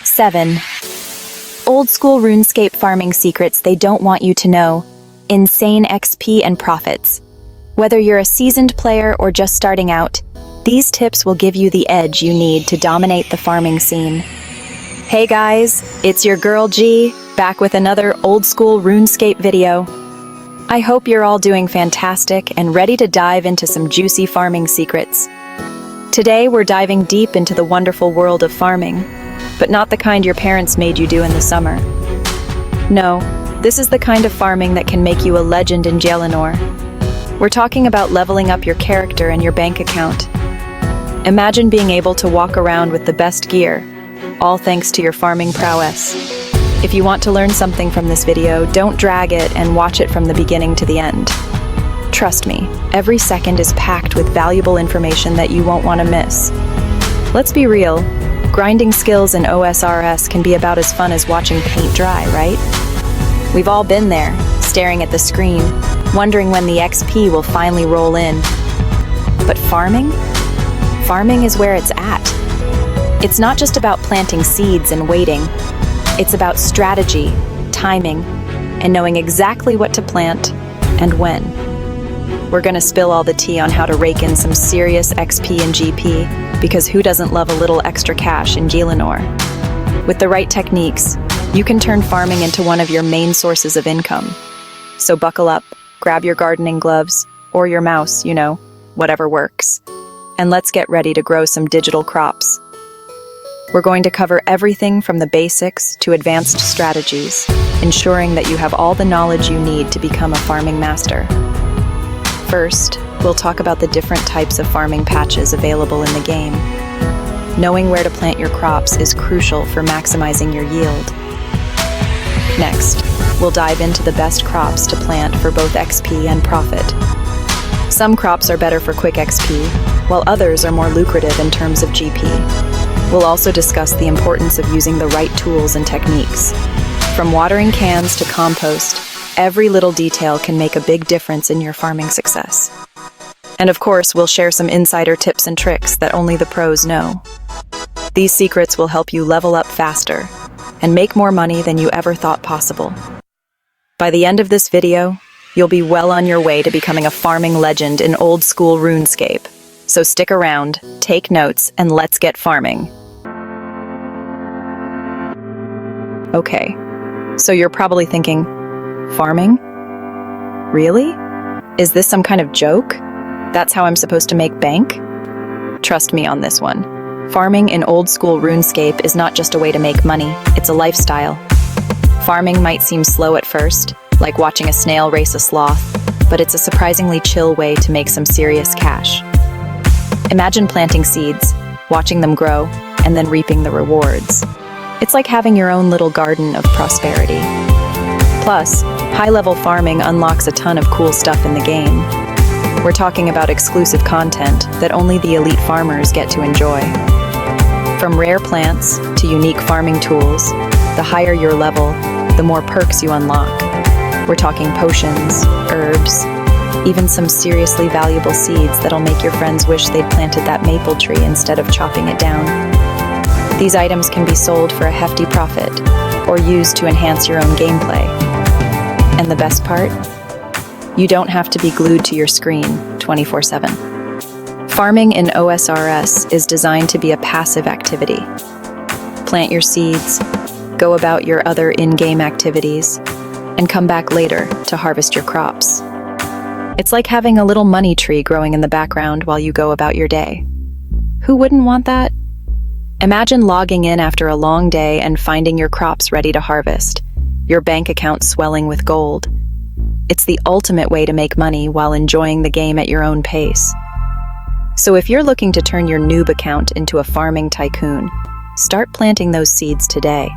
7. Old school RuneScape farming secrets they don't want you to know. Insane XP and profits. Whether you're a seasoned player or just starting out, these tips will give you the edge you need to dominate the farming scene. Hey guys, it's your girl G, back with another old school RuneScape video. I hope you're all doing fantastic and ready to dive into some juicy farming secrets. Today we're diving deep into the wonderful world of farming, but not the kind your parents made you do in the summer. No, this is the kind of farming that can make you a legend in Jaelenor. We're talking about leveling up your character and your bank account. Imagine being able to walk around with the best gear, all thanks to your farming prowess. If you want to learn something from this video, don't drag it and watch it from the beginning to the end. Trust me, every second is packed with valuable information that you won't want to miss. Let's be real, grinding skills in OSRS can be about as fun as watching paint dry, right? We've all been there, staring at the screen, wondering when the XP will finally roll in. But farming? Farming is where it's at. It's not just about planting seeds and waiting. It's about strategy, timing, and knowing exactly what to plant and when. We're gonna spill all the tea on how to rake in some serious XP and GP, because who doesn't love a little extra cash in Jaelenor? With the right techniques, you can turn farming into one of your main sources of income. So buckle up, grab your gardening gloves, or your mouse, whatever works. And let's get ready to grow some digital crops. We're going to cover everything from the basics to advanced strategies, ensuring that you have all the knowledge you need to become a farming master. First, we'll talk about the different types of farming patches available in the game. Knowing where to plant your crops is crucial for maximizing your yield. Next, we'll dive into the best crops to plant for both XP and profit. Some crops are better for quick XP, while others are more lucrative in terms of GP. We'll also discuss the importance of using the right tools and techniques. From watering cans to compost, every little detail can make a big difference in your farming success. And of course, we'll share some insider tips and tricks that only the pros know. These secrets will help you level up faster and make more money than you ever thought possible. By the end of this video, you'll be well on your way to becoming a farming legend in old school RuneScape. So stick around, take notes, and let's get farming. Okay, so you're probably thinking, farming? Really? Is this some kind of joke? That's how I'm supposed to make bank? Trust me on this one. Farming in old school RuneScape is not just a way to make money, it's a lifestyle. Farming might seem slow at first, like watching a snail race a sloth, but it's a surprisingly chill way to make some serious cash. Imagine planting seeds, watching them grow, and then reaping the rewards. It's like having your own little garden of prosperity. Plus, high-level farming unlocks a ton of cool stuff in the game. We're talking about exclusive content that only the elite farmers get to enjoy. From rare plants to unique farming tools, the higher your level, the more perks you unlock. We're talking potions, herbs, even some seriously valuable seeds that'll make your friends wish they'd planted that maple tree instead of chopping it down. These items can be sold for a hefty profit, or used to enhance your own gameplay. And the best part? You don't have to be glued to your screen 24/7. Farming in OSRS is designed to be a passive activity. Plant your seeds, go about your other in-game activities, and come back later to harvest your crops. It's like having a little money tree growing in the background while you go about your day. Who wouldn't want that? Imagine logging in after a long day and finding your crops ready to harvest, your bank account swelling with gold. It's the ultimate way to make money while enjoying the game at your own pace. So if you're looking to turn your Noob account into a farming tycoon, start planting those seeds today.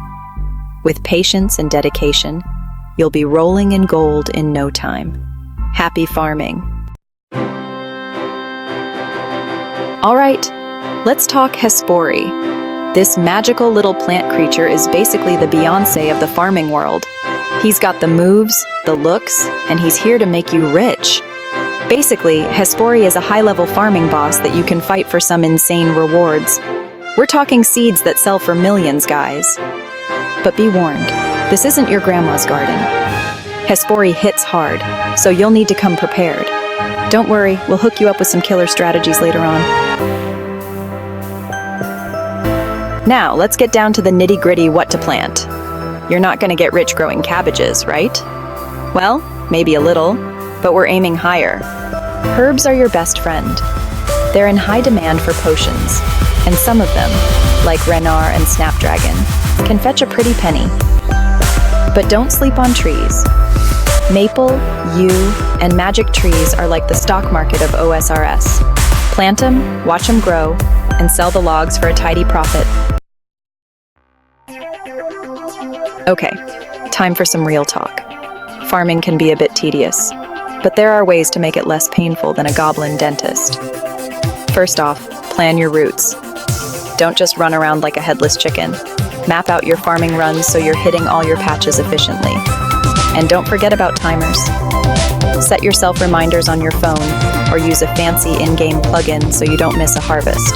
With patience and dedication, you'll be rolling in gold in no time. Happy farming. All right, let's talk Hespori. This magical little plant creature is basically the Beyoncé of the farming world. He's got the moves, the looks, and he's here to make you rich. Basically, Hespori is a high-level farming boss that you can fight for some insane rewards. We're talking seeds that sell for millions, guys. But be warned, this isn't your grandma's garden. Hespori hits hard, so you'll need to come prepared. Don't worry, we'll hook you up with some killer strategies later on. Now, let's get down to the nitty-gritty what to plant. You're not going to get rich growing cabbages, right? Well, maybe a little, but we're aiming higher. Herbs are your best friend. They're in high demand for potions, and some of them, like Renard and Snapdragon, can fetch a pretty penny. But don't sleep on trees. Maple, yew, and magic trees are like the stock market of OSRS. Plant them, watch them grow, and sell the logs for a tidy profit. Okay, time for some real talk. Farming can be a bit tedious, but there are ways to make it less painful than a goblin dentist. First off, plan your routes. Don't just run around like a headless chicken. Map out your farming runs so you're hitting all your patches efficiently. And don't forget about timers. Set yourself reminders on your phone or use a fancy in-game plugin so you don't miss a harvest.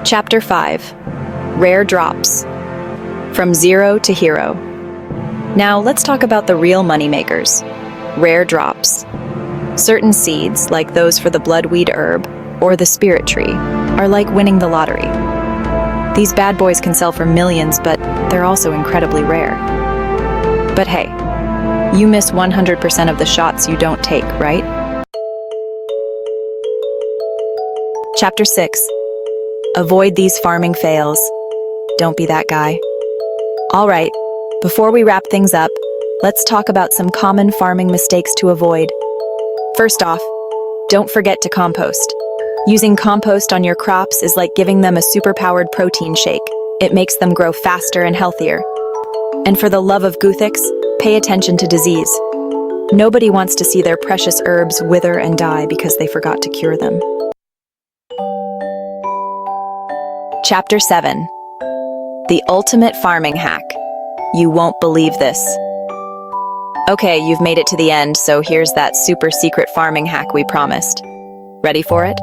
Chapter 5. Rare Drops. From Zero to Hero. Now let's talk about the real moneymakers. Rare drops. Certain seeds, like those for the bloodweed herb or the spirit tree, are like winning the lottery. These bad boys can sell for millions, but they're also incredibly rare. But hey, you miss 100% of the shots you don't take, right? Chapter 6. Avoid these farming fails. Don't be that guy. All right, before we wrap things up, let's talk about some common farming mistakes to avoid. First off, don't forget to compost. Using compost on your crops is like giving them a superpowered protein shake. It makes them grow faster and healthier. And for the love of Guthix, pay attention to disease. Nobody wants to see their precious herbs wither and die because they forgot to cure them. Chapter 7. The ultimate farming hack. You won't believe this. Okay, you've made it to the end, so here's that super secret farming hack we promised. Ready for it?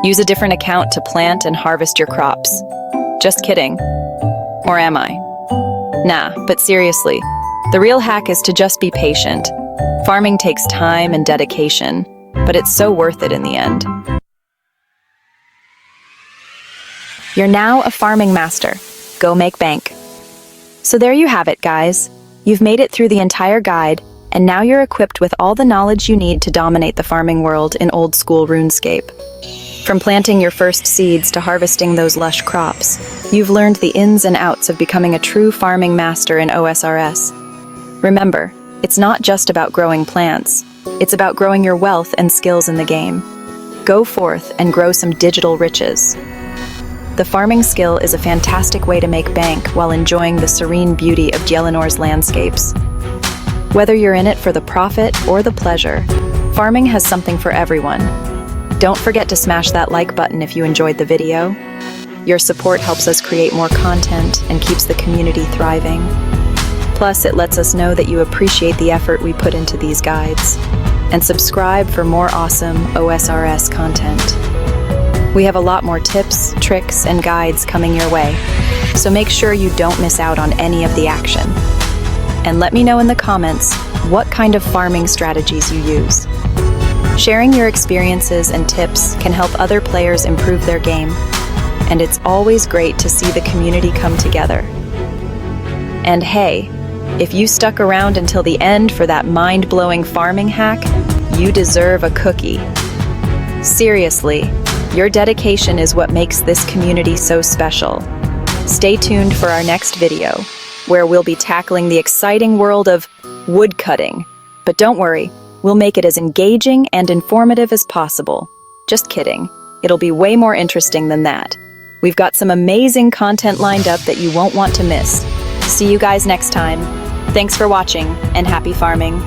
Use a different account to plant and harvest your crops. Just kidding. Or am I? Nah, but seriously, the real hack is to just be patient. Farming takes time and dedication, but it's so worth it in the end. You're now a farming master. Go make bank. So there you have it, guys. You've made it through the entire guide, and now you're equipped with all the knowledge you need to dominate the farming world in old-school RuneScape. From planting your first seeds to harvesting those lush crops, you've learned the ins and outs of becoming a true farming master in OSRS. Remember, it's not just about growing plants. It's about growing your wealth and skills in the game. Go forth and grow some digital riches. The farming skill is a fantastic way to make bank while enjoying the serene beauty of Djelinor's landscapes. Whether you're in it for the profit or the pleasure, farming has something for everyone. Don't forget to smash that like button if you enjoyed the video. Your support helps us create more content and keeps the community thriving. Plus, it lets us know that you appreciate the effort we put into these guides. And subscribe for more awesome OSRS content. We have a lot more tips, tricks, and guides coming your way, so make sure you don't miss out on any of the action. And let me know in the comments what kind of farming strategies you use. Sharing your experiences and tips can help other players improve their game, and it's always great to see the community come together. And hey, if you stuck around until the end for that mind-blowing farming hack, you deserve a cookie. Seriously, your dedication is what makes this community so special. Stay tuned for our next video, where we'll be tackling the exciting world of woodcutting. But don't worry, we'll make it as engaging and informative as possible. Just kidding. It'll be way more interesting than that. We've got some amazing content lined up that you won't want to miss. See you guys next time. Thanks for watching, and happy farming.